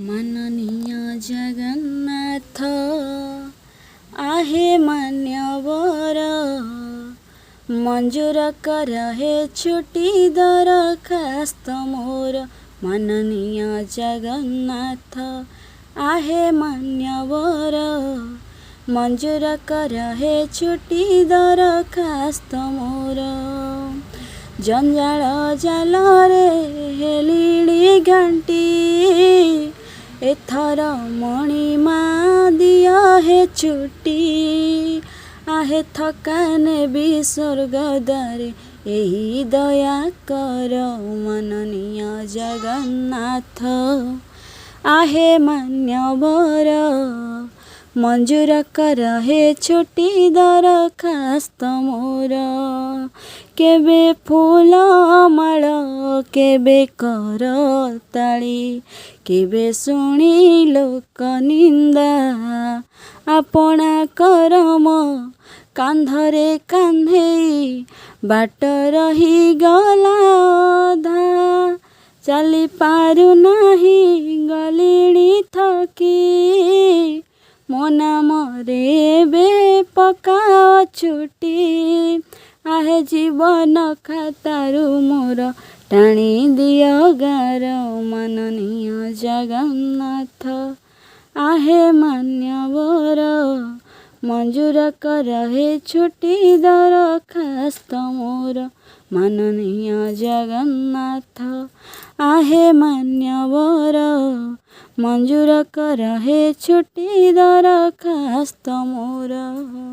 ମାନନୀୟ ଜଗନ୍ନାଥ आहे ମାନ୍ୟବର ମଞ୍ଜୁର କର ହେ ଛୁଟି ଦରଖାସ୍ତ ମୋର। ମାନନୀୟ ଜଗନ୍ନାଥ आहे ମାନ୍ୟବର ମଞ୍ଜୁର କର ହେ ଛୁଟି ଦରଖାସ୍ତ ମୋର। ଜଞ୍ଜାଳ ଜାଲରେ ହେଲିଣି ଘାଣ୍ଟି ଏଥର ମଣିମା ଦିଅ ହେ ଛୁଟି। आहे ଥକାନେ ବି ସ୍ୱର୍ଗ ଦ୍ୱାରେ ଏହି ଦୟା କର। ମାନନୀୟ ଜଗନ୍ନାଥ आहे ମାନ୍ୟବର ମଞ୍ଜୁର କର ହେ ଛୁଟି ଦରଖାସ୍ତ ମୋର। କେବେ ଫୁଲମାଳ କେବେ କରତାଳି କେବେ ଶୁଣି ଲୋକ ନିନ୍ଦା ଆପଣା କରମ କାନ୍ଧରେ କାନ୍ଧେଇ ବାଟ ରହିଗଲା ଅଧା। ଚାଲି ପାରୁନାହିଁ ଗଲିଣି ଥକି ମୋ ନାମରେ ଏବେ ପକାଅ ଛୁଟି। आहे ଜୀବନ ଖାତାରୁ ମୋର ଟାଣି ଦିଅ ଗାର। ମାନନୀୟ ଜଗନ୍ନାଥ आहे ମାନ୍ୟବର ମଞ୍ଜୁର କର ହେ ଛୁଟି ଦରଖାସ୍ତ ମୋର। ମାନନୀୟ ଜଗନ୍ନାଥ आहे ମାନ୍ୟବର ମଞ୍ଜୁର କର ହେ ଛୁଟି ଦରଖାସ୍ତ ମୋର।